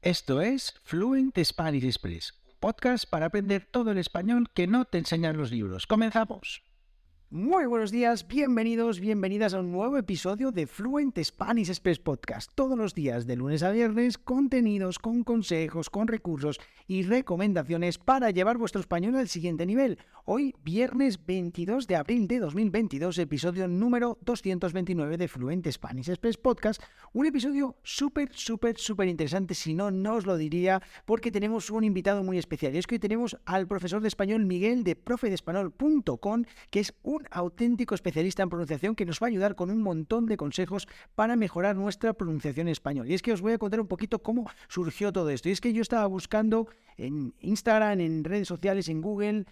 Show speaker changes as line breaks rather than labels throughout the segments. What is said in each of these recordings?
Esto es Fluent Spanish Express, un podcast para aprender todo el español que no te enseñan los libros. ¡Comenzamos! Muy buenos días, bienvenidas a un nuevo episodio de Fluent Spanish Express Podcast. Todos los días, de lunes a viernes, contenidos con consejos, con recursos y recomendaciones para llevar vuestro español al siguiente nivel. Hoy, viernes 22 de abril de 2022, episodio número 229 de Fluent Spanish Express Podcast. Un episodio súper interesante, si no, no os lo diría, porque tenemos un invitado muy especial. Y es que hoy tenemos al profesor de español Miguel de profedespanol.com, que es un auténtico especialista en pronunciación que nos va a ayudar con un montón de consejos para mejorar nuestra pronunciación en español. Y es que os voy a contar un poquito cómo surgió todo esto. Y es que yo estaba buscando en Instagram, en redes sociales, en Google,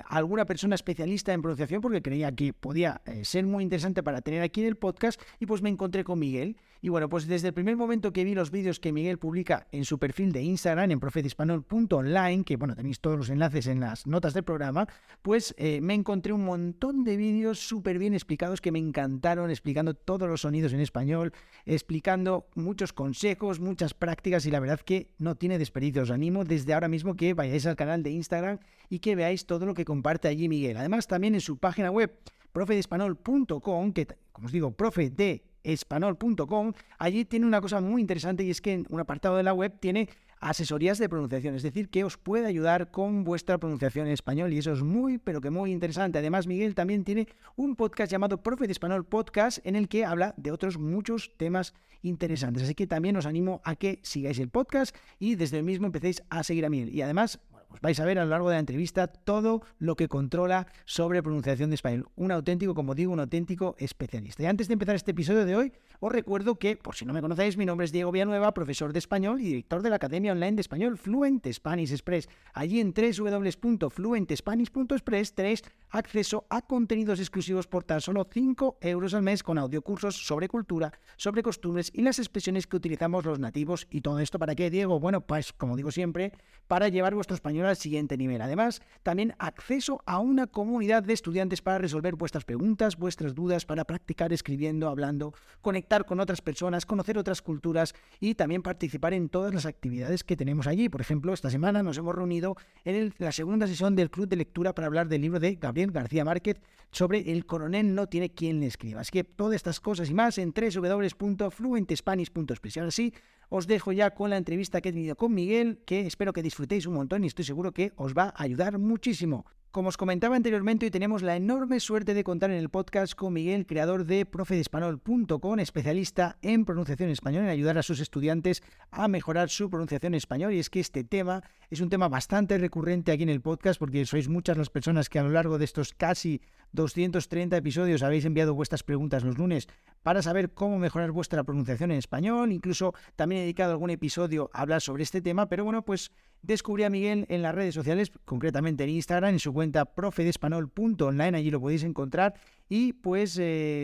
alguna persona especialista en pronunciación porque creía que podía ser muy interesante para tener aquí en el podcast, y pues me encontré con Miguel. Y bueno, pues desde el primer momento que vi los vídeos que Miguel publica en su perfil de Instagram, en profedespanol.online, que bueno, tenéis todos los enlaces en las notas del programa, pues me encontré un montón de vídeos súper bien explicados que me encantaron, explicando todos los sonidos en español, explicando muchos consejos, muchas prácticas, y la verdad que no tiene desperdicio. Os animo desde ahora mismo que vayáis al canal de Instagram y que veáis todo lo que comparte allí Miguel. Además, también en su página web, profedespanol.com, que como os digo, profedespanol.com, allí tiene una cosa muy interesante, y es que en un apartado de la web tiene asesorías de pronunciación, es decir, que os puede ayudar con vuestra pronunciación en español, y eso es muy interesante. Además, Miguel también tiene un podcast llamado Profe de Español Podcast, en el que habla de otros muchos temas interesantes, así que también os animo a que sigáis el podcast y desde el mismo empecéis a seguir a Miguel. Y además, pues vais a ver a lo largo de la entrevista todo lo que controla sobre pronunciación de español. Un auténtico, como digo, un auténtico especialista. Y antes de empezar este episodio de hoy, os recuerdo que, por si no me conocéis, mi nombre es Diego Villanueva, profesor de español y director de la Academia Online de Español Fluent Spanish Express. Allí en www.fluentspanish.express tenéis acceso a contenidos exclusivos por tan solo 5 euros al mes, con audiocursos sobre cultura, sobre costumbres y las expresiones que utilizamos los nativos. ¿Y todo esto para qué, Diego? Bueno, pues como digo siempre, para llevar vuestro español al siguiente nivel. Además, también acceso a una comunidad de estudiantes para resolver vuestras preguntas, vuestras dudas, para practicar escribiendo, hablando, conectar con otras personas, conocer otras culturas y también participar en todas las actividades que tenemos allí. Por ejemplo, esta semana nos hemos reunido en la segunda sesión del Club de Lectura para hablar del libro de Gabriel García Márquez sobre El coronel no tiene quien le escriba. Así que todas estas cosas y más en www.fluentespanish.express. Y ahora sí, os dejo ya con la entrevista que he tenido con Miguel, que espero que disfrutéis un montón y estoy seguro que os va a ayudar muchísimo. Como os comentaba anteriormente, hoy tenemos la enorme suerte de contar en el podcast con Miguel, creador de profedespanol.com, especialista en pronunciación española, en ayudar a sus estudiantes a mejorar su pronunciación en español. Y es que este tema es un tema bastante recurrente aquí en el podcast, porque sois muchas las personas que a lo largo de estos casi 230 episodios habéis enviado vuestras preguntas los lunes para saber cómo mejorar vuestra pronunciación en español. Incluso también he dedicado algún episodio a hablar sobre este tema, pero bueno, pues descubrí a Miguel en las redes sociales, concretamente en Instagram, en su cuenta profedespanol.online, allí lo podéis encontrar. Y pues,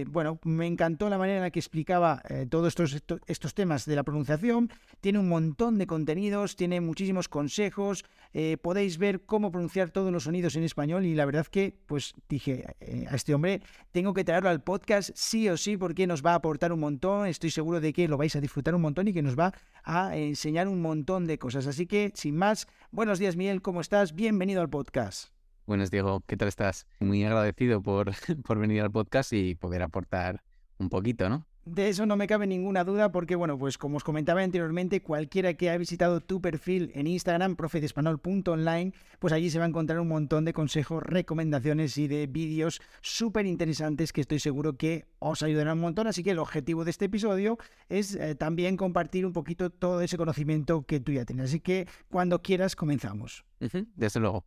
bueno, me encantó la manera en la que explicaba todos estos temas de la pronunciación. Tiene un montón de contenidos, tiene muchísimos consejos, podéis ver cómo pronunciar todos los sonidos en español, y la verdad que, pues dije, a este hombre tengo que traerlo al podcast sí o sí, porque nos va a aportar un montón. Estoy seguro de que lo vais a disfrutar un montón y que nos va a enseñar un montón de cosas. Así que, sin más, buenos días, Miguel, ¿cómo estás? Bienvenido al podcast.
Buenas, Diego, ¿qué tal estás? Muy agradecido por, por venir al podcast y poder aportar un poquito, ¿no?
De eso no me cabe ninguna duda, porque bueno, pues como os comentaba anteriormente, cualquiera que haya visitado tu perfil en Instagram, profedespanol.online, pues allí se va a encontrar un montón de consejos, recomendaciones y de vídeos súper interesantes que estoy seguro que os ayudarán un montón. Así que el objetivo de este episodio es también compartir un poquito todo ese conocimiento que tú ya tienes. Así que cuando quieras comenzamos.
Desde luego.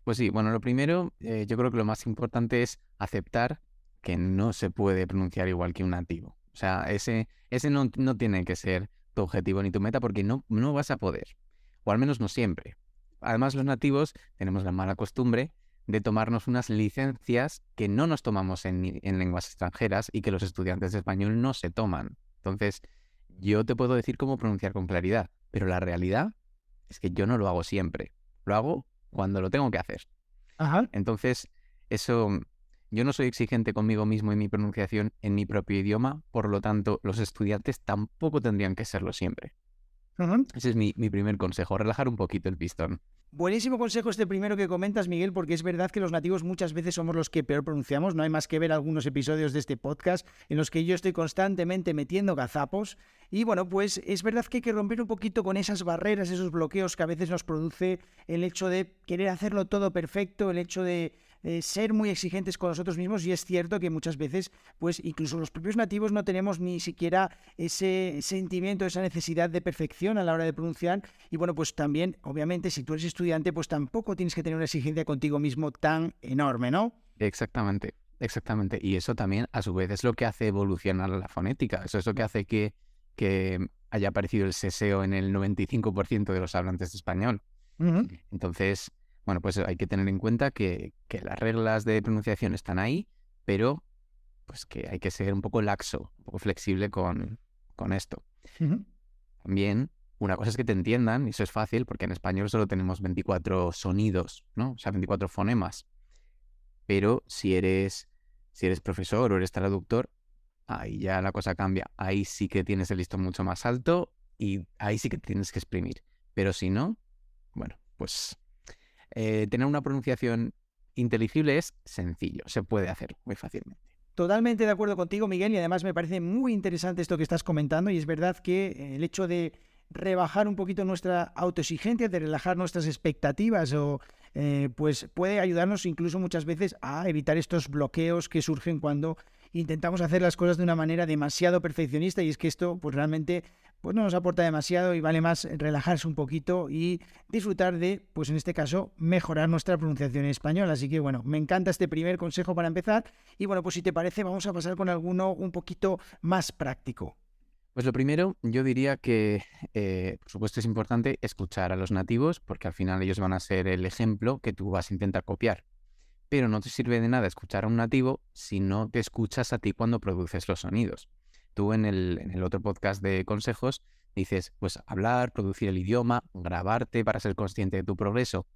Pues sí, bueno, lo primero, yo creo que lo más importante es aceptar que no se puede pronunciar igual que un nativo. O sea, ese no tiene que ser tu objetivo ni tu meta, porque no vas a poder, o al menos no siempre. Además, los nativos tenemos la mala costumbre de tomarnos unas licencias que no nos tomamos en lenguas extranjeras y que los estudiantes de español no se toman. Entonces, yo te puedo decir cómo pronunciar con claridad, pero la realidad es que yo no lo hago siempre. Lo hago cuando lo tengo que hacer.
Ajá.
Entonces, eso, yo no soy exigente conmigo mismo en mi pronunciación en mi propio idioma, por lo tanto, los estudiantes tampoco tendrían que serlo siempre.
Ujú.
Ese es mi primer consejo, relajar un poquito el pistón.
Buenísimo consejo este primero que comentas, Miguel, porque es verdad que los nativos muchas veces somos los que peor pronunciamos. No hay más que ver algunos episodios de este podcast en los que yo estoy constantemente metiendo gazapos. Y bueno, pues es verdad que hay que romper un poquito con esas barreras, esos bloqueos que a veces nos produce el hecho de querer hacerlo todo perfecto, el hecho de ser muy exigentes con nosotros mismos. Y es cierto que muchas veces, pues incluso los propios nativos no tenemos ni siquiera ese sentimiento, esa necesidad de perfección a la hora de pronunciar. Y bueno, pues también, obviamente, si tú eres estudiante, pues tampoco tienes que tener una exigencia contigo mismo tan enorme, ¿no?
Exactamente, exactamente. Y eso también, a su vez, es lo que hace evolucionar la fonética. Eso es lo que hace que haya aparecido el seseo en el 95% de los hablantes de español.
Ujú.
Entonces, bueno, pues hay que tener en cuenta que las reglas de pronunciación están ahí, pero pues que hay que ser un poco laxo, un poco flexible con esto.
Ujú.
También, una cosa es que te entiendan, y eso es fácil, porque en español solo tenemos 24 sonidos, ¿no? O sea, 24 fonemas. Pero si eres profesor o eres traductor, ahí ya la cosa cambia. Ahí sí que tienes el listón mucho más alto y ahí sí que tienes que exprimir. Pero si no, bueno, pues tener una pronunciación inteligible es sencillo, se puede hacer muy fácilmente.
Totalmente de acuerdo contigo, Miguel, y además me parece muy interesante esto que estás comentando, y es verdad que el hecho de rebajar un poquito nuestra autoexigencia, de relajar nuestras expectativas, pues puede ayudarnos incluso muchas veces a evitar estos bloqueos que surgen cuando intentamos hacer las cosas de una manera demasiado perfeccionista, y es que esto pues realmente pues no nos aporta demasiado y vale más relajarse un poquito y disfrutar de, pues en este caso, mejorar nuestra pronunciación en español. Así que bueno, me encanta este primer consejo para empezar. Y bueno, pues si te parece, vamos a pasar con alguno un poquito más práctico.
Pues lo primero, yo diría que, por supuesto, es importante escuchar a los nativos, porque al final ellos van a ser el ejemplo que tú vas a intentar copiar. Pero no te sirve de nada escuchar a un nativo si no te escuchas a ti cuando produces los sonidos. Tú en el otro podcast de consejos dices, pues hablar, producir el idioma, grabarte para ser consciente de tu progreso.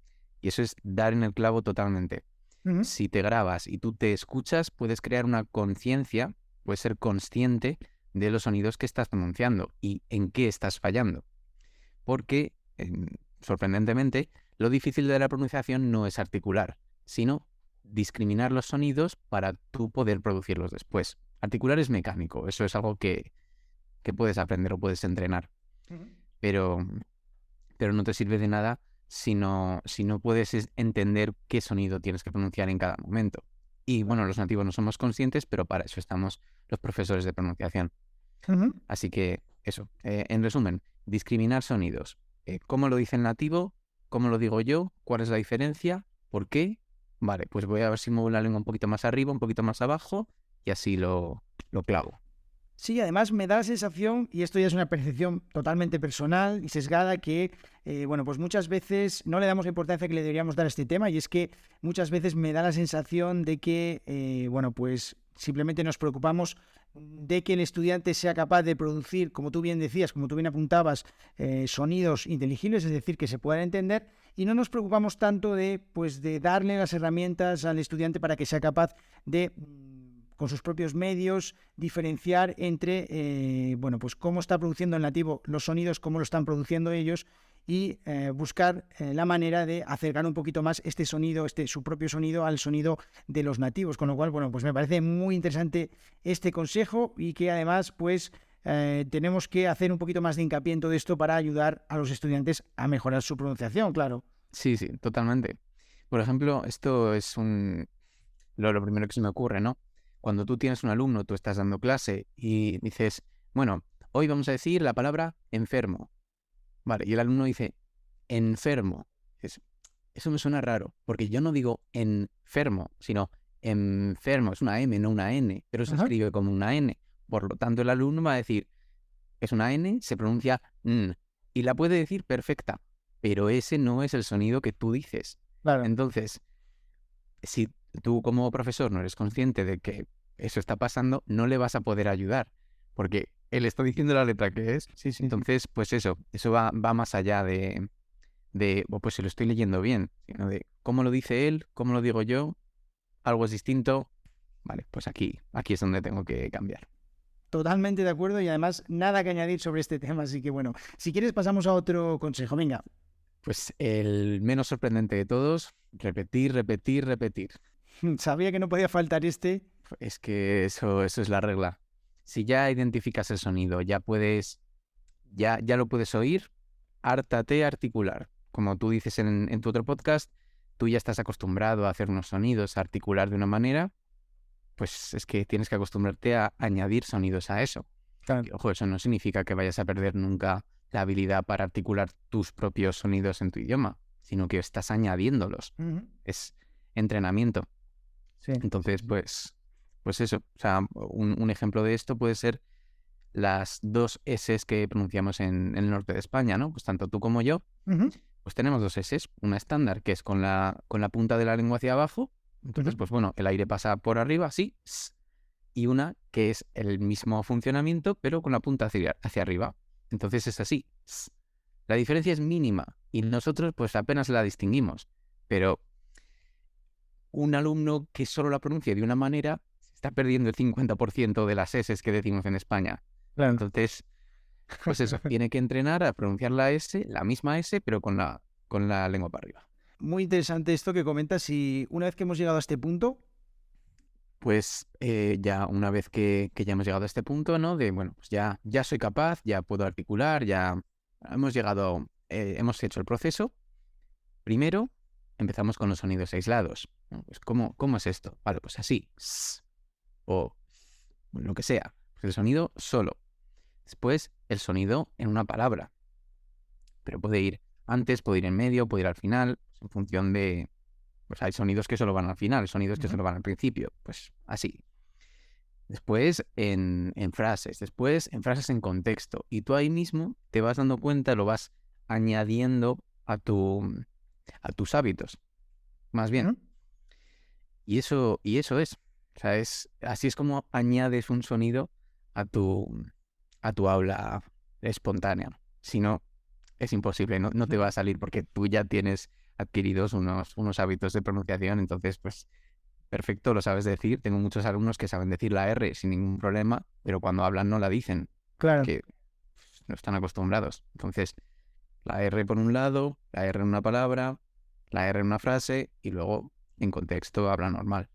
Y eso es dar en el clavo totalmente.
Ujú.
Si te grabas y tú te escuchas, puedes crear una conciencia, puedes ser consciente de los sonidos que estás pronunciando y en qué estás fallando. Porque, sorprendentemente, lo difícil de la pronunciación no es articular, sino discriminar los sonidos para tú poder producirlos después. Articular es mecánico, eso es algo que puedes aprender o puedes entrenar,
Ujú.
pero, pero no te sirve de nada si no puedes entender qué sonido tienes que pronunciar en cada momento. Y bueno,
Claro.
los nativos no somos conscientes, pero para eso estamos los profesores de pronunciación.
Ujú.
Así que eso, en resumen, discriminar sonidos. ¿Cómo lo dice el nativo? ¿Cómo lo digo yo? ¿Cuál es la diferencia? ¿Por qué? Vale, pues voy a ver si muevo la lengua un poquito más arriba, un poquito más abajo y así lo clavo.
Sí, además me da la sensación, y esto ya es una percepción totalmente personal y sesgada, que, bueno, pues muchas veces no le damos la importancia que le deberíamos dar a este tema, y es que muchas veces me da la sensación de que, bueno, pues simplemente nos preocupamos de que el estudiante sea capaz de producir, como tú bien decías, como tú bien apuntabas, sonidos inteligibles, es decir, que se puedan entender, y no nos preocupamos tanto de, pues, de darle las herramientas al estudiante para que sea capaz de, con sus propios medios, diferenciar entre, bueno, pues cómo está produciendo el nativo los sonidos, cómo lo están produciendo ellos, y buscar la manera de acercar un poquito más este sonido, su propio sonido, al sonido de los nativos. Con lo cual, bueno, pues me parece muy interesante este consejo, y que además, pues, tenemos que hacer un poquito más de hincapié en todo esto para ayudar a los estudiantes a mejorar su pronunciación, claro.
Sí, sí, totalmente. Por ejemplo, esto es lo primero que se me ocurre, ¿no? Cuando tú tienes un alumno, tú estás dando clase y dices, bueno, hoy vamos a decir la palabra enfermo. Vale, y el alumno dice, enfermo. Dices, eso me suena raro, porque yo no digo enfermo, sino enfermo. Es una M, no una N, pero se
Ajá.
escribe como una N. Por lo tanto, el alumno va a decir, es una N, se pronuncia N, y la puede decir perfecta, pero ese no es el sonido que tú dices.
Claro.
Entonces, si tú como profesor no eres consciente de que eso está pasando, no le vas a poder ayudar, porque él está diciendo la letra que es.
Sí, sí.
Entonces, pues eso va más allá pues si lo estoy leyendo bien, sino de cómo lo dice él, cómo lo digo yo, algo es distinto. Vale, pues aquí es donde tengo que cambiar.
Totalmente de acuerdo y además nada que añadir sobre este tema. Así que bueno, si quieres pasamos a otro consejo. Venga.
Pues el menos sorprendente de todos, repetir, repetir, repetir.
Sabía que no podía faltar este.
Es que eso es la regla. Si ya identificas el sonido, ya lo puedes oír, hártate a articular. Como tú dices en tu otro podcast, tú ya estás acostumbrado a hacer unos sonidos, a articular de una manera, pues es que tienes que acostumbrarte a añadir sonidos a eso.
Claro.
Y, ojo, eso no significa que vayas a perder nunca la habilidad para articular tus propios sonidos en tu idioma, sino que estás añadiéndolos. Es entrenamiento.
Sí.
Entonces, pues eso. O sea, un ejemplo de esto puede ser las dos S's que pronunciamos en el norte de España, ¿no? Pues tanto tú como yo, pues tenemos dos S's. Una estándar, que es con la punta de la lengua hacia abajo. Entonces, pues bueno, el aire pasa por arriba, así. Y una que es el mismo funcionamiento, pero con la punta hacia arriba. Entonces es así. La diferencia es mínima y nosotros pues apenas la distinguimos. Pero un alumno que solo la pronuncie de una manera está perdiendo el 50% de las S's que decimos en España.
Claro.
Entonces, pues eso, tiene que entrenar a pronunciar la S, la misma S, pero con la lengua para arriba.
Muy interesante esto que comentas y una vez que hemos llegado a este punto...
Pues ya una vez que ya hemos llegado a este punto, ¿no? De, bueno, pues ya soy capaz, ya puedo articular, ya hemos llegado, hemos hecho el proceso. Primero, empezamos con los sonidos aislados, ¿no? Pues, ¿cómo es esto? Vale, pues así. O lo que sea. Pues el sonido solo. Después, el sonido en una palabra. Pero puede ir antes, puede ir en medio, puede ir al final, en función de... Pues hay sonidos que solo van al final, sonidos que solo van al principio. Pues así. Después en frases, después en frases en contexto. Y tú ahí mismo te vas dando cuenta, lo vas añadiendo a tus hábitos. Más bien. Y eso es. O sea, así es como añades un sonido a tu habla espontánea. Si no, es imposible, no te va a salir porque tú ya tienes adquiridos unos hábitos de pronunciación, entonces pues perfecto, lo sabes decir. Tengo muchos alumnos que saben decir la R sin ningún problema, pero cuando hablan no la dicen,
Claro.
que no están acostumbrados. Entonces, la R por un lado, la R en una palabra, la R en una frase y luego en contexto habla normal.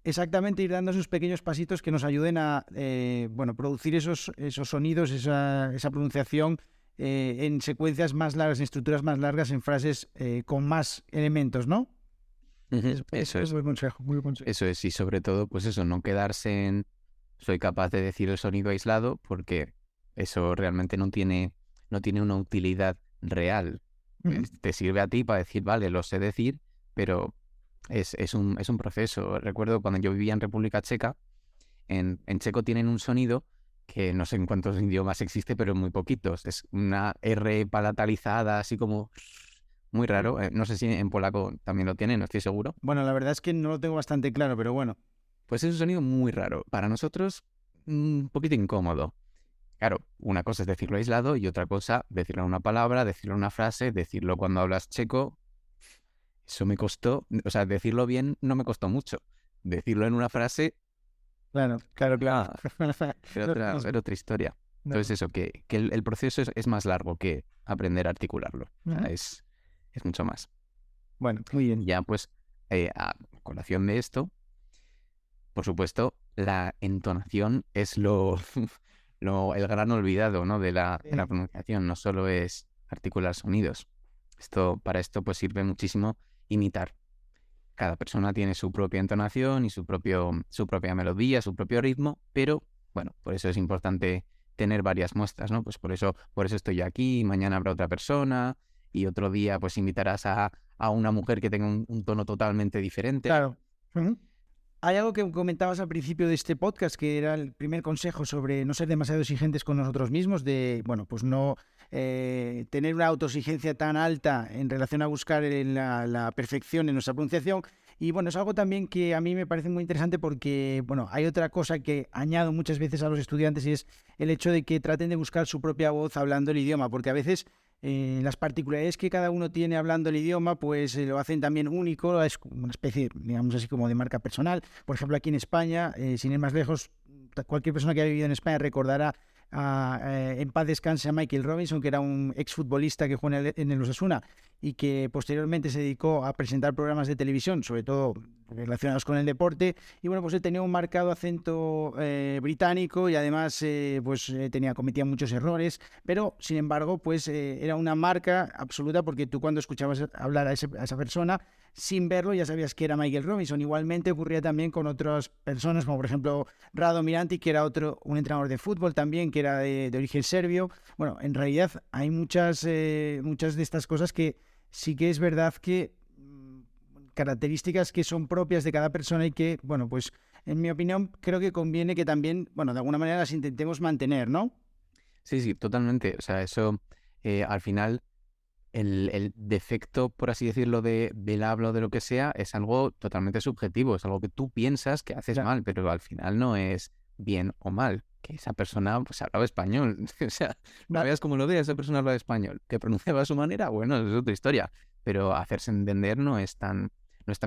Exactamente, ir dando esos pequeños pasitos que nos ayuden a producir esos sonidos, esa pronunciación en secuencias más largas, en estructuras más largas, en frases con más elementos, ¿no?
Eso es.
Muy buen consejo, muy buen consejo.
Eso es, y sobre todo, pues eso, no quedarse en soy capaz de decir el sonido aislado, porque eso realmente no tiene una utilidad real. Te sirve a ti para decir, vale, lo sé decir, pero es un proceso. Recuerdo cuando yo vivía en República Checa, en checo tienen un sonido que no sé en cuántos idiomas existe, pero en muy poquitos. Es una R palatalizada, así como muy raro. No sé si en polaco también lo tienen, no estoy seguro.
Bueno, la verdad es que no lo tengo bastante claro, pero bueno.
Pues es un sonido muy raro. Para nosotros, un poquito incómodo. Claro, una cosa es decirlo aislado y otra cosa decirlo en una palabra, decirlo en una frase, decirlo cuando hablas checo. Eso me costó, o sea, decirlo bien no me costó mucho. Decirlo en una frase...
Claro.
Era otra historia. Entonces eso, que el proceso es más largo que aprender a articularlo. O sea, es mucho más.
Bueno, muy bien.
Ya pues, a colación de esto, por supuesto, la entonación es el gran olvidado, ¿no? de la pronunciación. No solo es articular sonidos. Para esto pues sirve muchísimo imitar. Cada persona tiene su propia entonación y su propia melodía, su propio ritmo, pero bueno, por eso es importante tener varias muestras, ¿no? Pues por eso estoy yo aquí, mañana habrá otra persona y otro día pues invitarás a una mujer que tenga un tono totalmente diferente.
Claro. Hay algo que comentabas al principio de este podcast, que era el primer consejo sobre no ser demasiado exigentes con nosotros mismos, de, bueno, pues no tener una autoexigencia tan alta en relación a buscar la perfección en nuestra pronunciación. Y bueno, es algo también que a mí me parece muy interesante porque, bueno, hay otra cosa que añado muchas veces a los estudiantes y es el hecho de que traten de buscar su propia voz hablando el idioma, porque a veces las particularidades que cada uno tiene hablando el idioma, pues lo hacen también único, es una especie, digamos así, como de marca personal. Por ejemplo, aquí en España, sin ir más lejos, cualquier persona que haya vivido en España recordará en paz descanse a Michael Robinson, que era un exfutbolista que jugó en el Osasuna y que posteriormente se dedicó a presentar programas de televisión, sobre todo relacionados con el deporte. Y bueno, pues él tenía un marcado acento británico y además cometía muchos errores, pero sin embargo pues era una marca absoluta, porque tú cuando escuchabas hablar a esa persona sin verlo ya sabías que era Michael Robinson. Igualmente ocurría también con otras personas, como por ejemplo Rado Miranti, que era un entrenador de fútbol también, que era de origen serbio. Bueno, en realidad hay muchas de estas cosas que sí que es verdad que características que son propias de cada persona y que, bueno, pues en mi opinión creo que conviene que también, bueno, de alguna manera las intentemos mantener, ¿no?
Sí, totalmente. O sea, eso al final, el defecto, por así decirlo, del habla o de lo que sea, es algo totalmente subjetivo, es algo que tú piensas que haces mal, pero al final no es bien o mal, que esa persona pues hablaba español. O sea, no veas como lo veas, esa persona hablaba español, que pronunciaba a su manera, bueno, es otra historia, pero hacerse entender no es tan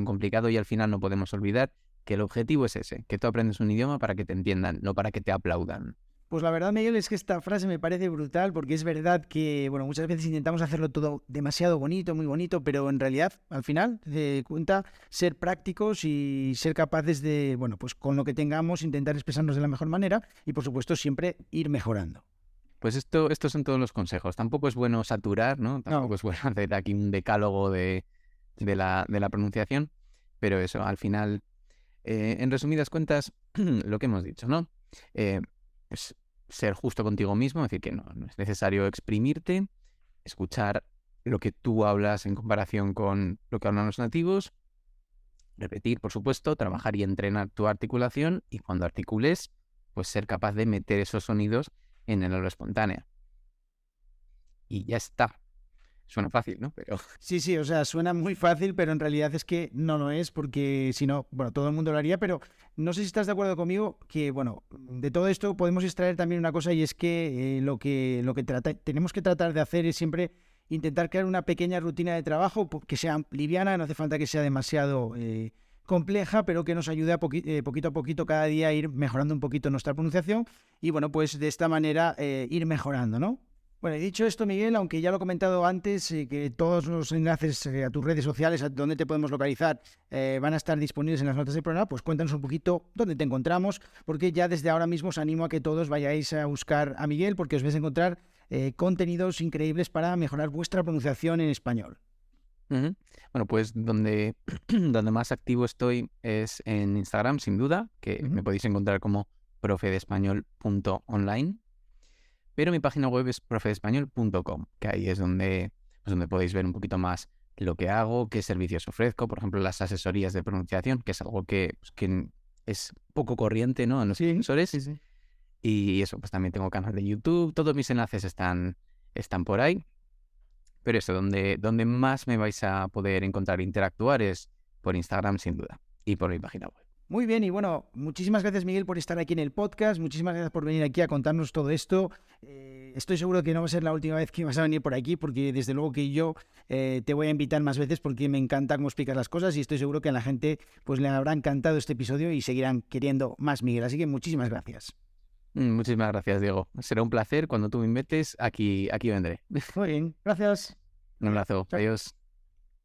complicado, y al final no podemos olvidar que el objetivo es ese, que tú aprendes un idioma para que te entiendan, no para que te aplaudan.
Pues la verdad, Miguel, es que esta frase me parece brutal, porque es verdad que, bueno, muchas veces intentamos hacerlo todo demasiado bonito, muy bonito, pero en realidad, al final, cuenta ser prácticos y ser capaces de, bueno, pues con lo que tengamos, intentar expresarnos de la mejor manera y, por supuesto, siempre ir mejorando.
Pues estos son todos los consejos. Tampoco es bueno saturar, ¿no? Tampoco es bueno hacer aquí un decálogo de la pronunciación, pero eso, al final, en resumidas cuentas, lo que hemos dicho, ¿no? Pues ser justo contigo mismo, es decir, que no es necesario exprimirte, escuchar lo que tú hablas en comparación con lo que hablan los nativos, repetir, por supuesto, trabajar y entrenar tu articulación, y cuando articules, pues ser capaz de meter esos sonidos en el habla espontánea. Y ya está. Suena fácil, ¿no? Pero
Sí, o sea, suena muy fácil, pero en realidad es que no lo es, porque si no, bueno, todo el mundo lo haría, pero no sé si estás de acuerdo conmigo que, bueno, de todo esto podemos extraer también una cosa, y es que tenemos que tratar de hacer es siempre intentar crear una pequeña rutina de trabajo que sea liviana, no hace falta que sea demasiado compleja, pero que nos ayude poquito a poquito cada día a ir mejorando un poquito nuestra pronunciación y, bueno, pues de esta manera ir mejorando, ¿no? Bueno, y dicho esto, Miguel, aunque ya lo he comentado antes, que todos los enlaces a tus redes sociales, a donde te podemos localizar, van a estar disponibles en las notas del programa, pues cuéntanos un poquito dónde te encontramos, porque ya desde ahora mismo os animo a que todos vayáis a buscar a Miguel, porque os vais a encontrar contenidos increíbles para mejorar vuestra pronunciación en español.
Ujú. Bueno, pues donde más activo estoy es en Instagram, sin duda, que me podéis encontrar como profedespañol.online. Pero mi página web es profedespañol.com, que ahí es donde podéis ver un poquito más lo que hago, qué servicios ofrezco, por ejemplo, las asesorías de pronunciación, que es algo que es poco corriente, ¿no?, en los profesores.
Sí.
Y eso, pues también tengo canal de YouTube, todos mis enlaces están por ahí. Pero eso, donde más me vais a poder encontrar e interactuar es por Instagram, sin duda, y por mi página web.
Muy bien, y bueno, muchísimas gracias, Miguel, por estar aquí en el podcast, muchísimas gracias por venir aquí a contarnos todo esto. Estoy seguro que no va a ser la última vez que vas a venir por aquí, porque desde luego que yo te voy a invitar más veces, porque me encanta cómo explicas las cosas y estoy seguro que a la gente pues le habrá encantado este episodio y seguirán queriendo más, Miguel. Así que muchísimas gracias.
Muchísimas gracias, Diego. Será un placer. Cuando tú me invites, aquí vendré.
Muy bien, gracias.
Un abrazo.
Chao.
Adiós.